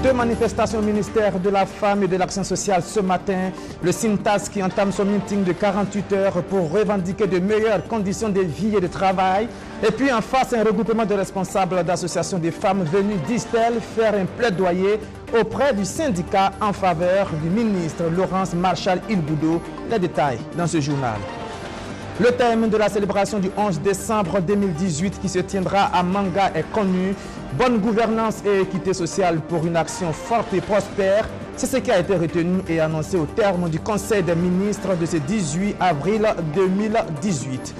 Deux manifestations au ministère de la Femme et de l'Action sociale ce matin. Le SINTAS qui entame son meeting de 48 heures pour revendiquer de meilleures conditions de vie et de travail. Et puis en face, un regroupement de responsables d'associations des femmes venus, disent-elles, faire un plaidoyer auprès du syndicat en faveur du ministre Laurence Marchal-Ilboudo. Les détails dans ce journal. Le thème de la célébration du 11 décembre 2018 qui se tiendra à Manga est connu. Bonne gouvernance et équité sociale pour une action forte et prospère. C'est ce qui a été retenu et annoncé au terme du Conseil des ministres de ce 18 avril 2018.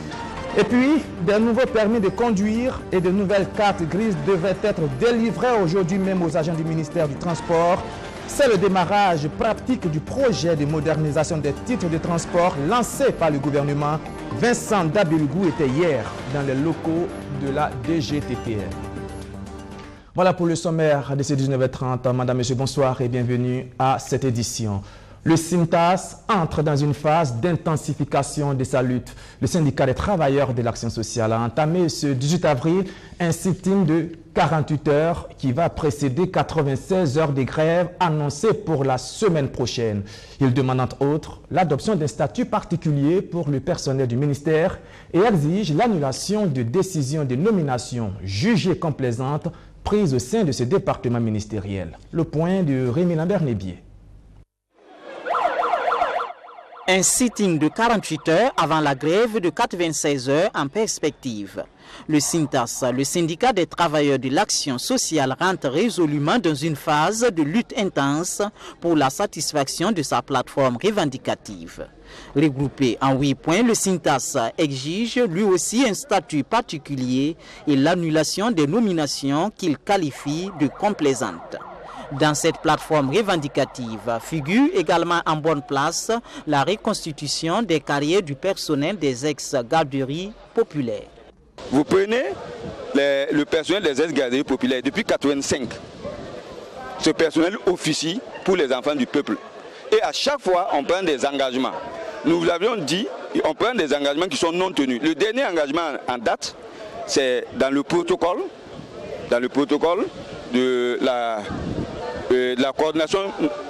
Et puis, des nouveaux permis de conduire et de nouvelles cartes grises devaient être délivrées aujourd'hui même aux agents du ministère du Transport. C'est le démarrage pratique du projet de modernisation des titres de transport lancé par le gouvernement. Vincent Dabilgou était hier dans les locaux de la DGTTR. Voilà pour le sommaire de ce 19h30. Madame, Monsieur, bonsoir et bienvenue à cette édition. Le SINTAS entre dans une phase d'intensification de sa lutte. Le syndicat des travailleurs de l'action sociale a entamé ce 18 avril un sit-in de 48 heures qui va précéder 96 heures de grève annoncées pour la semaine prochaine. Il demande entre autres l'adoption d'un statut particulier pour le personnel du ministère et exige l'annulation de décisions de nomination jugées complaisantes prises au sein de ce département ministériel. Le point de Rémi Lambert-Nébier. Un sitting de 48 heures avant la grève de 96 heures en perspective. Le SINTAS, le syndicat des travailleurs de l'action sociale, rentre résolument dans une phase de lutte intense pour la satisfaction de sa plateforme revendicative. Regroupé en 8 points, le SINTAS exige lui aussi un statut particulier et l'annulation des nominations qu'il qualifie de complaisantes. Dans cette plateforme revendicative figure également en bonne place la reconstitution des carrières du personnel des ex-garderies populaires. Vous prenez le personnel des ex-garderies populaires depuis 1985. Ce personnel officie pour les enfants du peuple. Et à chaque fois, on prend des engagements. Nous vous l'avions dit, on prend des engagements qui sont non tenus. Le dernier engagement en date, c'est dans le protocole de la coordination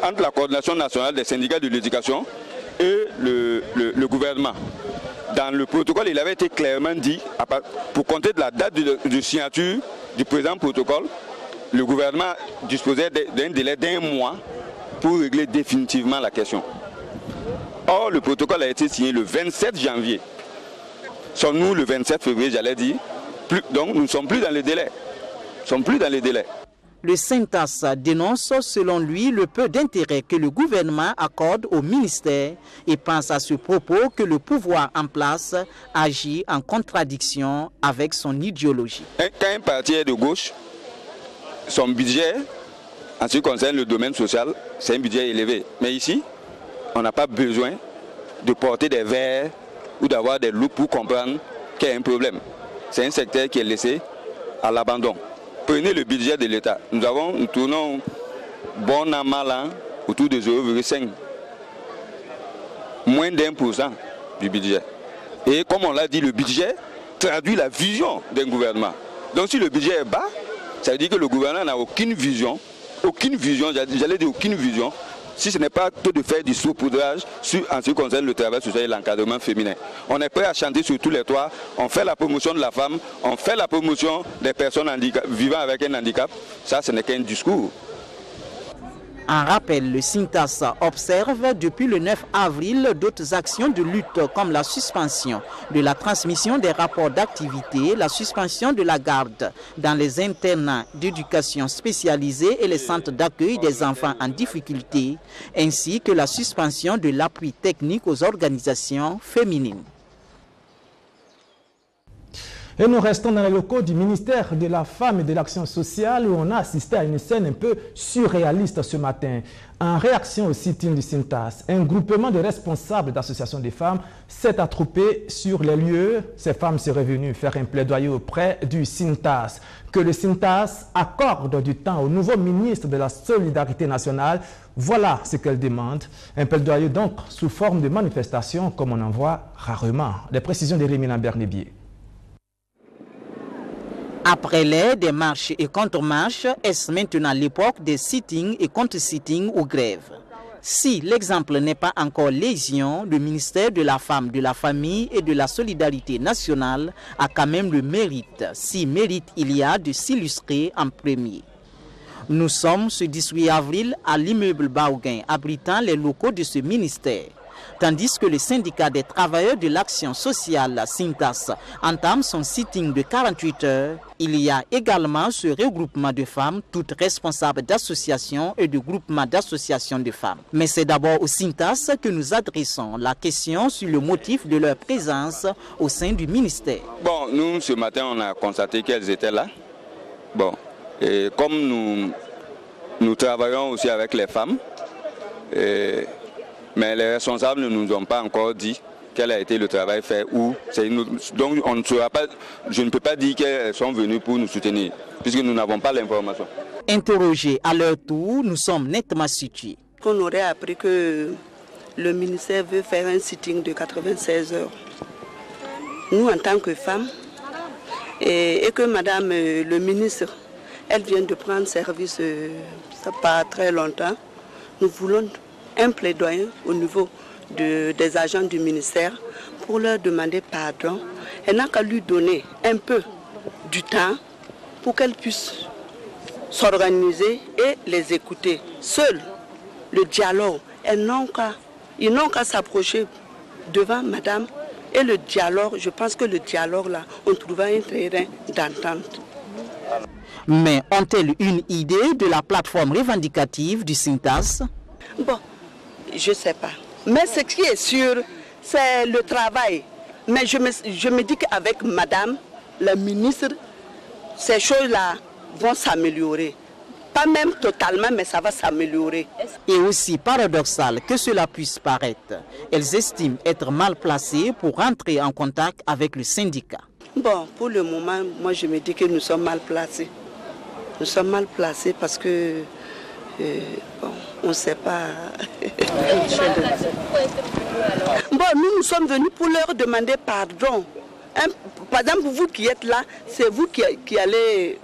entre la coordination nationale des syndicats de l'éducation et le gouvernement. Dans le protocole, il avait été clairement dit, pour compter de la date de signature du présent protocole, le gouvernement disposait d'un délai d'1 mois pour régler définitivement la question. Or, le protocole a été signé le 27 janvier. Sommes-nous le 27 février, j'allais dire. Donc, nous ne sommes plus dans les délais. Le SINTAS dénonce selon lui le peu d'intérêt que le gouvernement accorde au ministère et pense à ce propos que le pouvoir en place agit en contradiction avec son idéologie. Quand un parti est de gauche, son budget, en ce qui concerne le domaine social, c'est un budget élevé. Mais ici, on n'a pas besoin de porter des verres ou d'avoir des loupes pour comprendre qu'il y a un problème. C'est un secteur qui est laissé à l'abandon. Prenez le budget de l'État. Nous tournons bon an, mal an, autour de 0,5. Moins d'1% du budget. Et comme on l'a dit, le budget traduit la vision d'un gouvernement. Donc si le budget est bas, ça veut dire que le gouvernement n'a aucune vision, j'allais dire aucune vision, si ce n'est pas que de faire du saupoudrage en ce qui concerne le travail social et l'encadrement féminin. On est prêt à chanter sur tous les toits, on fait la promotion de la femme, on fait la promotion des personnes vivant avec un handicap. Ça, ce n'est qu'un discours. En rappel, le SINTAS observe depuis le 9 avril d'autres actions de lutte comme la suspension de la transmission des rapports d'activité, la suspension de la garde dans les internats d'éducation spécialisée et les centres d'accueil des enfants en difficulté, ainsi que la suspension de l'appui technique aux organisations féminines. Et nous restons dans les locaux du ministère de la Femme et de l'Action sociale où on a assisté à une scène un peu surréaliste ce matin. En réaction au sit-in du SINTAS, un groupement de responsables d'associations des femmes s'est attroupé sur les lieux. Ces femmes seraient venues faire un plaidoyer auprès du SINTAS. Que le SINTAS accorde du temps au nouveau ministre de la Solidarité nationale. Voilà ce qu'elles demandent. Un plaidoyer donc sous forme de manifestation comme on en voit rarement. Des précisions de Rémi Lambert-Nébier. Après l'ère des marches et contre-marches, est-ce maintenant l'époque des sittings et contre-sittings ou grèves? Si l'exemple n'est pas encore lésion, le ministère de la Femme, de la Famille et de la Solidarité nationale a quand même le mérite, si mérite il y a, de s'illustrer en premier. Nous sommes ce 18 avril à l'immeuble Baouguin, abritant les locaux de ce ministère. Tandis que le syndicat des travailleurs de l'action sociale, Sintas, entame son sitting de 48 heures, il y a également ce regroupement de femmes, toutes responsables d'associations et de groupements d'associations de femmes. Mais c'est d'abord au Sintas que nous adressons la question sur le motif de leur présence au sein du ministère. Bon, nous, ce matin, on a constaté qu'elles étaient là. Bon, et comme nous travaillons aussi avec les femmes, mais les responsables ne nous ont pas encore dit quel a été le travail fait où. Donc on ne saura pas, je ne peux pas dire qu'elles sont venues pour nous soutenir, puisque nous n'avons pas l'information. Interrogés à leur tour, nous sommes nettement situés. On aurait appris que le ministère veut faire un sitting de 96 heures. Nous, en tant que femmes, et que madame le ministre, elle vient de prendre service, ça pas très longtemps, nous voulons un plaidoyer au niveau des agents du ministère pour leur demander pardon. Elle n'a qu'à lui donner un peu du temps pour qu'elle puisse s'organiser et les écouter. Seul le dialogue, ils n'ont qu'à s'approcher devant madame et le dialogue, je pense que le dialogue là, on trouvera un terrain d'entente. Mais ont-elles une idée de la plateforme revendicative du Sintas? Bon, je ne sais pas. Mais ce qui est sûr, c'est le travail. Mais je me dis qu'avec madame, la ministre, ces choses-là vont s'améliorer. Pas même totalement, mais ça va s'améliorer. Et aussi paradoxal que cela puisse paraître, elles estiment être mal placées pour entrer en contact avec le syndicat. Bon, pour le moment, moi je me dis que nous sommes mal placés. Nous sommes mal placés parce que... bon, on ne sait pas. Bon, nous sommes venus pour leur demander pardon. Par exemple, vous qui êtes là, c'est vous qui allez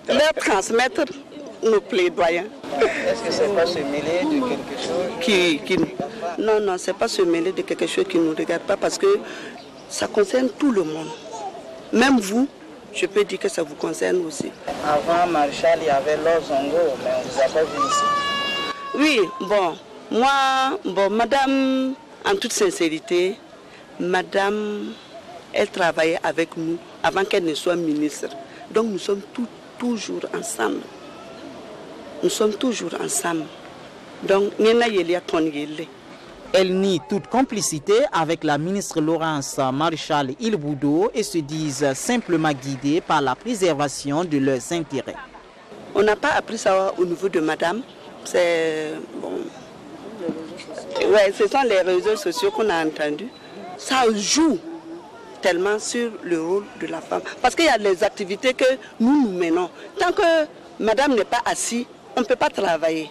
leur transmettre nos plaidoyers. Est-ce que ce n'est pas se mêler de quelque chose Non, non, ce n'est pas se mêler de quelque chose qui ne nous regarde pas parce que ça concerne tout le monde. Même vous. Je peux dire que ça vous concerne aussi. Avant Maréchal, il y avait Lozongo, mais on ne vous a pas vu ici. Oui, bon, madame, en toute sincérité, madame, elle travaillait avec nous avant qu'elle ne soit ministre. Donc nous sommes toujours ensemble. Nous sommes toujours ensemble. Donc, elles nient toute complicité avec la ministre Laurence Maréchal Ilboudo et se disent simplement guidées par la préservation de leurs intérêts. On n'a pas appris ça au niveau de madame. C'est bon. Ouais, ce sont les réseaux sociaux qu'on a entendus. Ça joue tellement sur le rôle de la femme. Parce qu'il y a les activités que nous menons. Tant que madame n'est pas assise, on ne peut pas travailler.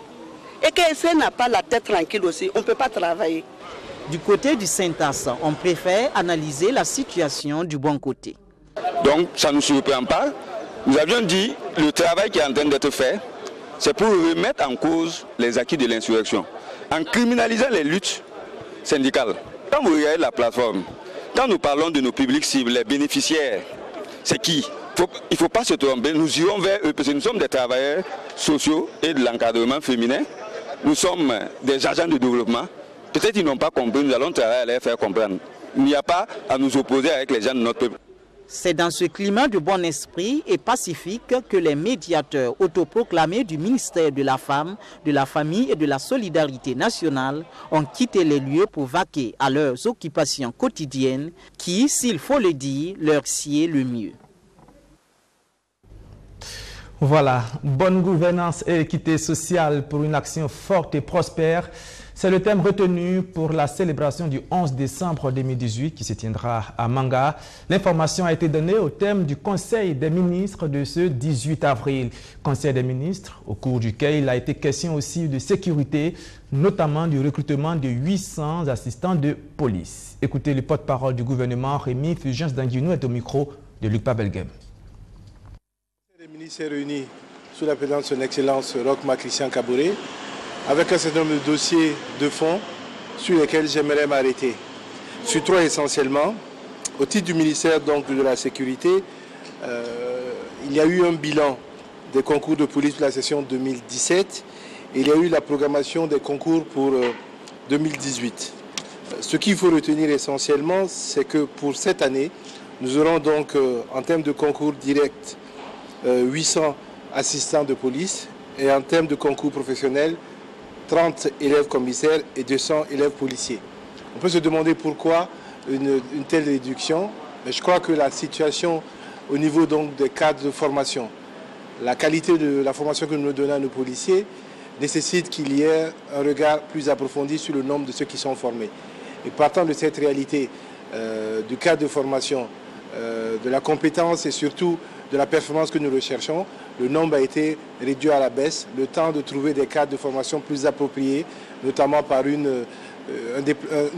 Et que si elle n'a pas la tête tranquille aussi, on ne peut pas travailler. Du côté du Sintas, on préfère analyser la situation du bon côté. Donc ça ne nous surprend pas. Nous avions dit le travail qui est en train d'être fait, c'est pour remettre en cause les acquis de l'insurrection, en criminalisant les luttes syndicales. Quand vous regardez la plateforme, quand nous parlons de nos publics cibles, les bénéficiaires, c'est qui? Il ne faut pas se tromper, nous irons vers eux, parce que nous sommes des travailleurs sociaux et de l'encadrement féminin. Nous sommes des agents de développement. Peut-être qu'ils n'ont pas compris, nous allons travailler à les faire comprendre. Il n'y a pas à nous opposer avec les gens de notre peuple. C'est dans ce climat de bon esprit et pacifique que les médiateurs autoproclamés du ministère de la Femme, de la Famille et de la Solidarité nationale ont quitté les lieux pour vaquer à leurs occupations quotidiennes qui, s'il faut le dire, leur sied le mieux. Voilà, bonne gouvernance et équité sociale pour une action forte et prospère. C'est le thème retenu pour la célébration du 11 décembre 2018 qui se tiendra à Manga. L'information a été donnée au thème du Conseil des ministres de ce 18 avril. Conseil des ministres, au cours duquel il a été question aussi de sécurité, notamment du recrutement de 800 assistants de police. Écoutez le porte-parole du gouvernement, Rémi Fulgence Danguinou, est au micro de Luc Pabelgem. Le ministre est réuni sous la présidence de son Excellence Roch-Marc Christian Kaboré avec un certain nombre de dossiers de fond sur lesquels j'aimerais m'arrêter. Sur trois essentiellement. Au titre du ministère donc, de la Sécurité, il y a eu un bilan des concours de police pour la session 2017 et il y a eu la programmation des concours pour 2018. Ce qu'il faut retenir essentiellement, c'est que pour cette année, nous aurons donc en termes de concours direct 800 assistants de police et en termes de concours professionnels 30 élèves commissaires et 200 élèves policiers. On peut se demander pourquoi une telle réduction. Mais je crois que la situation au niveau donc des cadres de formation, la qualité de la formation que nous donnons à nos policiers nécessite qu'il y ait un regard plus approfondi sur le nombre de ceux qui sont formés. Et partant de cette réalité du cadre de formation, de la compétence et surtout de la performance que nous recherchons, le nombre a été réduit à la baisse. Le temps de trouver des cadres de formation plus appropriés, notamment par une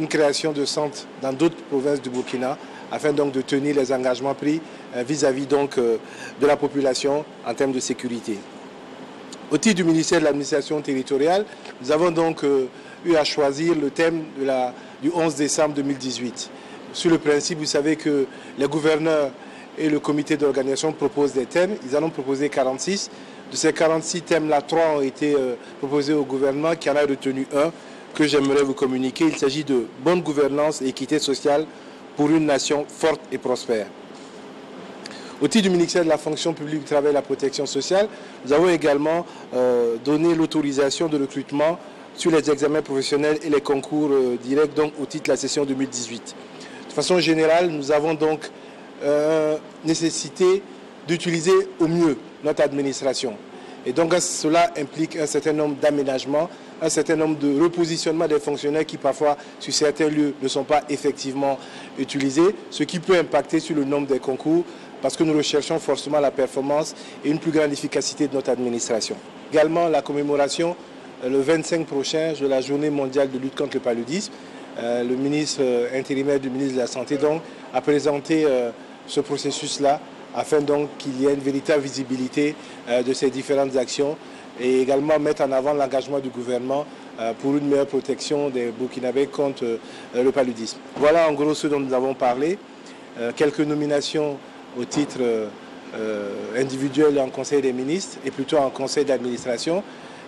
création de centres dans d'autres provinces du Burkina, afin donc de tenir les engagements pris vis-à-vis donc de la population en termes de sécurité. Au titre du ministère de l'administration territoriale, nous avons donc eu à choisir le thème du 11 décembre 2018. Sur le principe, vous savez que les gouverneurs et le comité d'organisation proposent des thèmes. Ils en ont proposé 46. De ces 46 thèmes-là, 3 ont été proposés au gouvernement, qui en a retenu un que j'aimerais vous communiquer. Il s'agit de bonne gouvernance et équité sociale pour une nation forte et prospère. Au titre du ministère de la fonction publique, du travail et de la protection sociale, nous avons également donné l'autorisation de recrutement sur les examens professionnels et les concours directs, donc au titre de la session 2018. De façon générale, nous avons donc nécessité d'utiliser au mieux notre administration. Et donc cela implique un certain nombre d'aménagements, un certain nombre de repositionnements des fonctionnaires qui parfois sur certains lieux ne sont pas effectivement utilisés, ce qui peut impacter sur le nombre des concours parce que nous recherchons forcément la performance et une plus grande efficacité de notre administration. Également la commémoration le 25 prochain de la journée mondiale de lutte contre le paludisme. Le ministre intérimaire du ministre de la Santé donc, a présenté ce processus-là afin donc qu'il y ait une véritable visibilité de ces différentes actions et également mettre en avant l'engagement du gouvernement pour une meilleure protection des Burkinabés contre le paludisme. Voilà en gros ce dont nous avons parlé. Quelques nominations au titre individuel en Conseil des ministres et plutôt en Conseil d'administration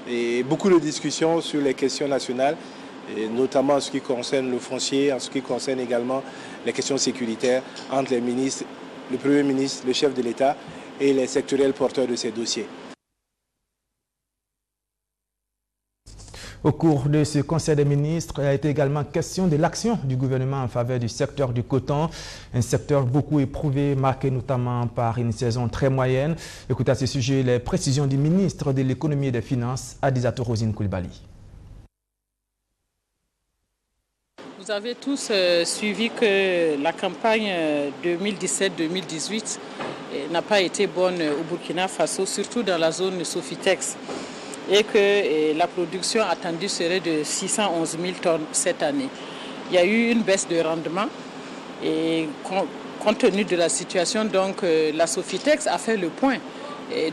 et beaucoup de discussions sur les questions nationales, et notamment en ce qui concerne le foncier, en ce qui concerne également les questions sécuritaires entre les ministres, le Premier ministre, le chef de l'État et les sectoriels porteurs de ces dossiers. Au cours de ce Conseil des ministres, il a été également question de l'action du gouvernement en faveur du secteur du coton, un secteur beaucoup éprouvé, marqué notamment par une saison très moyenne. Écoutez à ce sujet les précisions du ministre de l'économie et des finances, Adizatou Rosine Koulibaly. Vous avez tous suivi que la campagne 2017-2018 n'a pas été bonne au Burkina Faso, surtout dans la zone Sofitex, et que la production attendue serait de 611 000 tonnes cette année. Il y a eu une baisse de rendement et compte tenu de la situation, donc la Sofitex a fait le point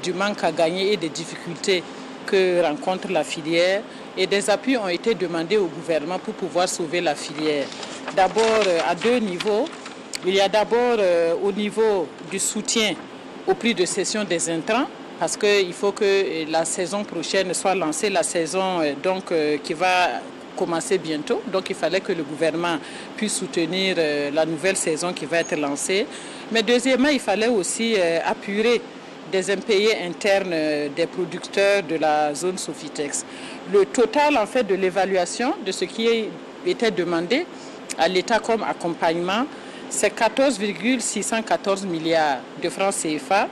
du manque à gagner et des difficultés que rencontre la filière. Et des appuis ont été demandés au gouvernement pour pouvoir sauver la filière. D'abord à deux niveaux. Il y a d'abord au niveau du soutien au prix de cession des intrants, parce qu'il faut que la saison prochaine soit lancée, la saison qui va commencer bientôt. Donc il fallait que le gouvernement puisse soutenir la nouvelle saison qui va être lancée. Mais deuxièmement, il fallait aussi apurer des impayés internes des producteurs de la zone Sofitex. Le total en fait de l'évaluation de ce qui était demandé à l'État comme accompagnement, c'est 14,614 milliards de francs CFA.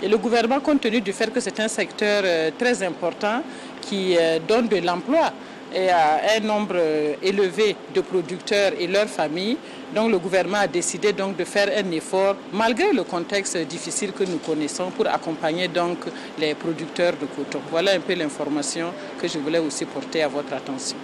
Et le gouvernement, compte tenu du fait que c'est un secteur très important qui donne de l'emploi et à un nombre élevé de producteurs et leurs familles, donc le gouvernement a décidé donc de faire un effort, malgré le contexte difficile que nous connaissons, pour accompagner donc les producteurs de coton. Voilà un peu l'information que je voulais aussi porter à votre attention.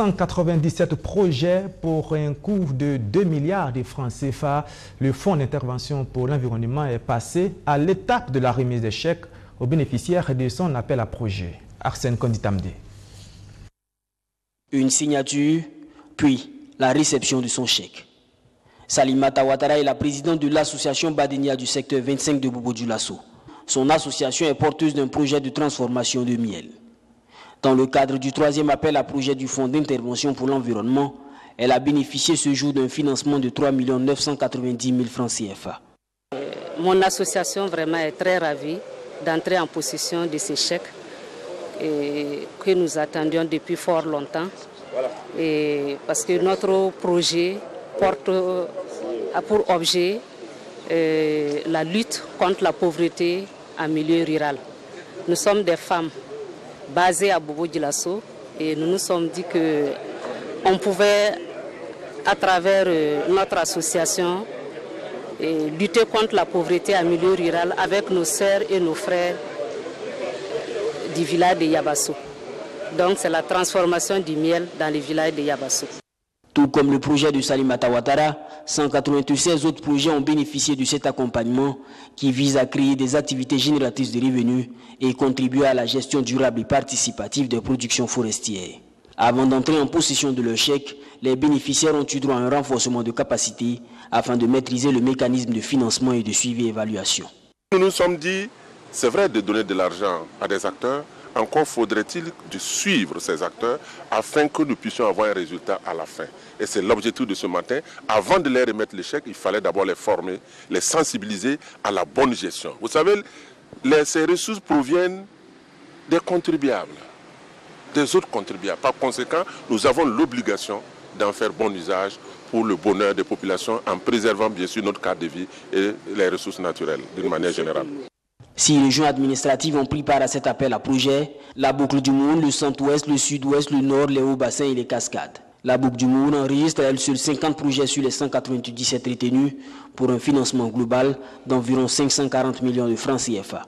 197 projets pour un coût de 2 milliards de francs CFA. Le Fonds d'intervention pour l'environnement est passé à l'étape de la remise des chèques aux bénéficiaires de son appel à projet. Arsène Konditamde. Une signature, puis la réception de son chèque. Salimata Ouattara est la présidente de l'association Badenia du secteur 25 de Bobo-Dioulasso. Son association est porteuse d'un projet de transformation de miel. Dans le cadre du 3e appel à projet du Fonds d'intervention pour l'environnement, elle a bénéficié ce jour d'un financement de 3 990 000 francs CFA. Mon association vraiment est très ravie d'entrer en possession de ces chèques que nous attendions depuis fort longtemps. Et parce que notre projet a pour objet la lutte contre la pauvreté en milieu rural. Nous sommes des femmes basées à Bobo-Dioulasso et nous nous sommes dit qu'on pouvait, à travers notre association, lutter contre la pauvreté en milieu rural avec nos sœurs et nos frères du village de Yabasso. Donc c'est la transformation du miel dans les villages de Yabasso. Tout comme le projet de Salimata Ouattara, 196 autres projets ont bénéficié de cet accompagnement qui vise à créer des activités génératrices de revenus et contribuer à la gestion durable et participative des productions forestières. Avant d'entrer en possession de leur chèque, les bénéficiaires ont eu droit à un renforcement de capacité afin de maîtriser le mécanisme de financement et de suivi et évaluation. Nous nous sommes dit, c'est vrai de donner de l'argent à des acteurs, encore faudrait-il de suivre ces acteurs afin que nous puissions avoir un résultat à la fin. Et c'est l'objectif de ce matin. Avant de les remettre les chèques, il fallait d'abord les former, les sensibiliser à la bonne gestion. Vous savez, ces ressources proviennent des contribuables, des autres contribuables. Par conséquent, nous avons l'obligation d'en faire bon usage pour le bonheur des populations en préservant bien sûr notre cadre de vie et les ressources naturelles d'une manière générale. 6 régions administratives ont pris part à cet appel à projet. La boucle du Moun, le centre-ouest, le sud-ouest, le nord, les hauts bassins et les cascades. La boucle du Moun enregistre elle seule 50 projets sur les 197 retenus pour un financement global d'environ 540 millions de francs CFA.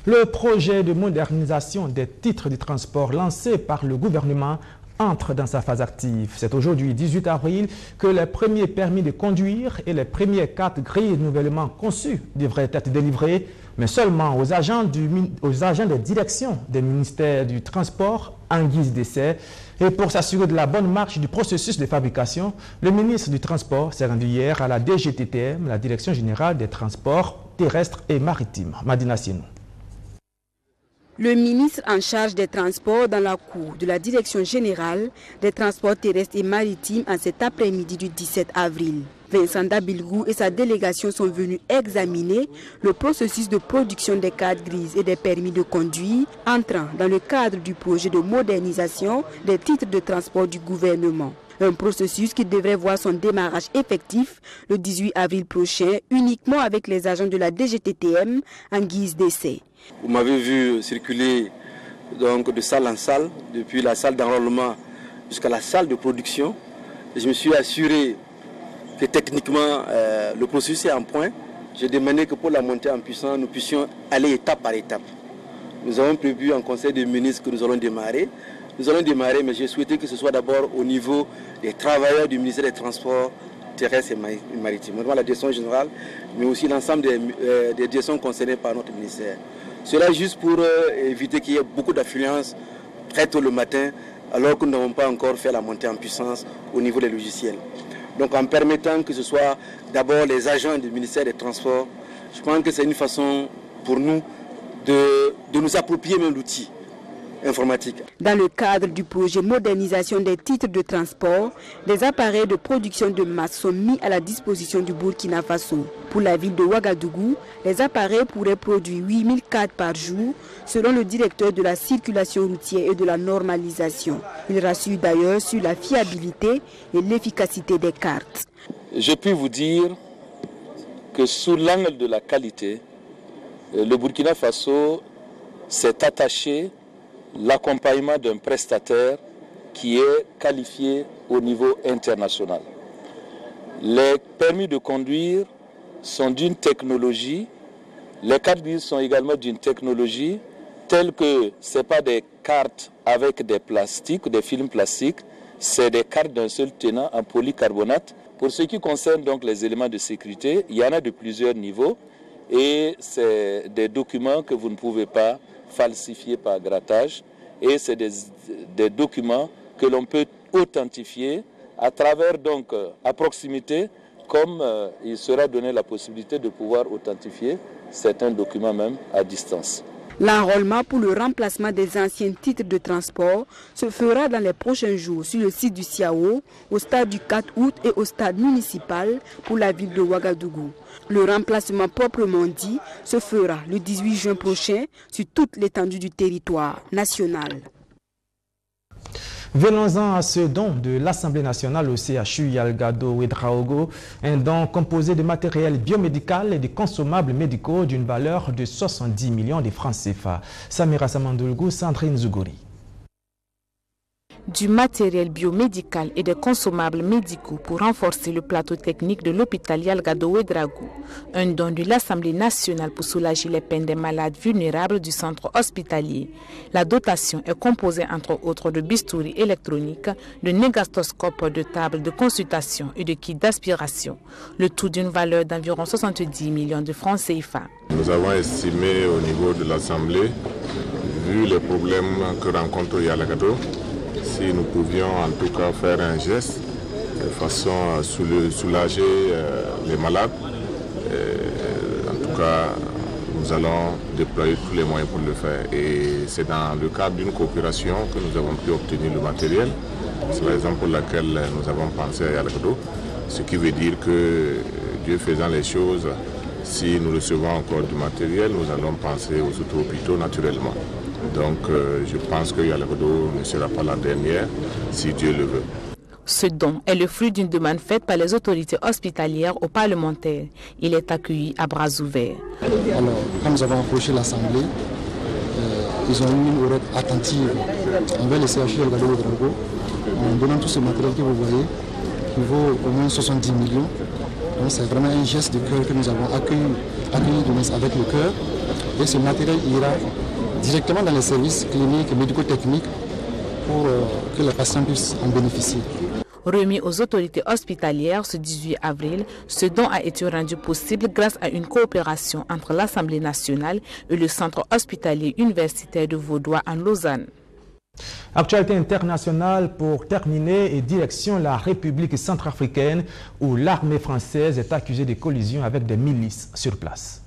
Le projet de modernisation des titres de transport lancé par le gouvernement entre dans sa phase active. C'est aujourd'hui, 18 avril, que les premiers permis de conduire et les premières cartes grises nouvellement conçues devraient être délivrés, mais seulement aux agents des directions des ministères du Transport en guise d'essai. Et pour s'assurer de la bonne marche du processus de fabrication, le ministre du Transport s'est rendu hier à la DGTTM, la Direction Générale des Transports Terrestres et Maritimes. Madina Sienou. Le ministre en charge des transports dans la cour de la Direction générale des transports terrestres et maritimes en cet après-midi du 17 avril. Vincent Dabilgou et sa délégation sont venus examiner le processus de production des cartes grises et des permis de conduire entrant dans le cadre du projet de modernisation des titres de transport du gouvernement. Un processus qui devrait voir son démarrage effectif le 18 avril prochain uniquement avec les agents de la DGTTM en guise d'essai. Vous m'avez vu circuler donc de salle en salle, depuis la salle d'enrôlement jusqu'à la salle de production. Et je me suis assuré que techniquement le processus est en point. J'ai demandé que pour la montée en puissance, nous puissions aller étape par étape. Nous avons prévu en conseil des ministres que nous allons démarrer. Nous allons démarrer, mais j'ai souhaité que ce soit d'abord au niveau des travailleurs du ministère des Transports terrestres et maritimes, notamment la direction générale, mais aussi l'ensemble des directions concernées par notre ministère. Cela juste pour éviter qu'il y ait beaucoup d'affluence très tôt le matin, alors que nous n'avons pas encore fait la montée en puissance au niveau des logiciels. Donc en permettant que ce soit d'abord les agents du ministère des Transports, je pense que c'est une façon pour nous de nous approprier même l'outil informatique. Dans le cadre du projet modernisation des titres de transport, des appareils de production de masse sont mis à la disposition du Burkina Faso. Pour la ville de Ouagadougou, les appareils pourraient produire 8000 cartes par jour, selon le directeur de la circulation routière et de la normalisation. Il rassure d'ailleurs sur la fiabilité et l'efficacité des cartes. Je puis vous dire que sous l'angle de la qualité, le Burkina Faso s'est attaché l'accompagnement d'un prestataire qui est qualifié au niveau international. Les permis de conduire sont d'une technologie, les cartes grises sont également d'une technologie telle que ce n'est pas des cartes avec des plastiques, des films plastiques. C'est des cartes d'un seul tenant en polycarbonate. Pour ce qui concerne donc les éléments de sécurité, il y en a de plusieurs niveaux et c'est des documents que vous ne pouvez pas falsifier par grattage et c'est des documents que l'on peut authentifier à travers donc à proximité, comme il sera donné la possibilité de pouvoir authentifier certains documents même à distance. L'enrôlement pour le remplacement des anciens titres de transport se fera dans les prochains jours sur le site du CIAO, au stade du 4 août et au stade municipal pour la ville de Ouagadougou. Le remplacement proprement dit se fera le 18 juin prochain sur toute l'étendue du territoire national. Venons-en à ce don de l'Assemblée nationale au CHU Yalgado Ouedraogo, un don composé de matériel biomédical et de consommables médicaux d'une valeur de 70 millions de francs CFA. Samira Samandoulgou, Sandrine Zougouri. Du matériel biomédical et des consommables médicaux pour renforcer le plateau technique de l'hôpital Yalgado Ouedraogo. Un don de l'Assemblée nationale pour soulager les peines des malades vulnérables du centre hospitalier. La dotation est composée entre autres de bistouri électroniques, de négastoscopes, de tables de consultation et de kits d'aspiration. Le tout d'une valeur d'environ 70 millions de francs CFA. Nous avons estimé au niveau de l'Assemblée, vu les problèmes que rencontre Yalgado, si nous pouvions en tout cas faire un geste de façon à soulager les malades. En tout cas, nous allons déployer tous les moyens pour le faire. Et c'est dans le cadre d'une coopération que nous avons pu obtenir le matériel. C'est la raison pour laquelle nous avons pensé à Yalgado. Ce qui veut dire que Dieu faisant les choses, si nous recevons encore du matériel, nous allons penser aux autres hôpitaux naturellement. Donc je pense que Yalgado ne sera pas la dernière, si Dieu le veut. Ce don est le fruit d'une demande faite par les autorités hospitalières aux parlementaires. Il est accueilli à bras ouverts. Alors, quand nous avons approché l'Assemblée, ils ont eu une oreille attentive envers les CHU Yalgado Ouedraogo en donnant tout ce matériel que vous voyez, qui vaut au moins 70 millions. C'est vraiment un geste de cœur que nous avons accueilli avec le cœur. Et ce matériel ira directement dans les services cliniques et médico-techniques pour que les patients puissent en bénéficier. Remis aux autorités hospitalières ce 18 avril, ce don a été rendu possible grâce à une coopération entre l'Assemblée nationale et le centre hospitalier universitaire de Vaudois en Lausanne. Actualité internationale pour terminer et direction la République centrafricaine où l'armée française est accusée de collision avec des milices sur place.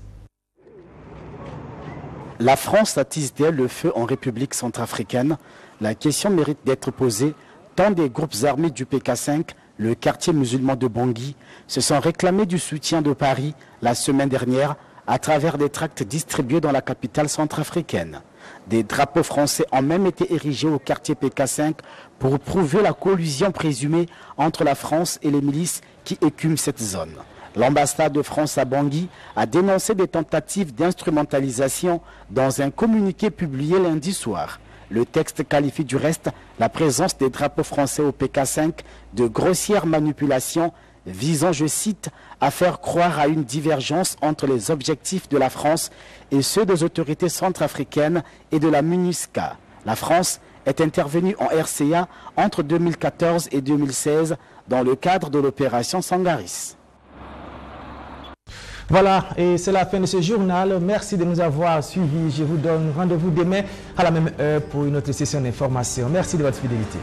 La France attise d'elle le feu en République centrafricaine. La question mérite d'être posée tant des groupes armés du PK5, le quartier musulman de Bangui, se sont réclamés du soutien de Paris la semaine dernière à travers des tracts distribués dans la capitale centrafricaine. Des drapeaux français ont même été érigés au quartier PK5 pour prouver la collusion présumée entre la France et les milices qui écument cette zone. L'ambassade de France à Bangui a dénoncé des tentatives d'instrumentalisation dans un communiqué publié lundi soir. Le texte qualifie du reste la présence des drapeaux français au PK5 de grossière manipulation visant, je cite, à faire croire à une divergence entre les objectifs de la France et ceux des autorités centrafricaines et de la MINUSCA. La France est intervenue en RCA entre 2014 et 2016 dans le cadre de l'opération Sangaris. Voilà, et c'est la fin de ce journal. Merci de nous avoir suivis. Je vous donne rendez-vous demain à la même heure pour une autre session d'information. Merci de votre fidélité.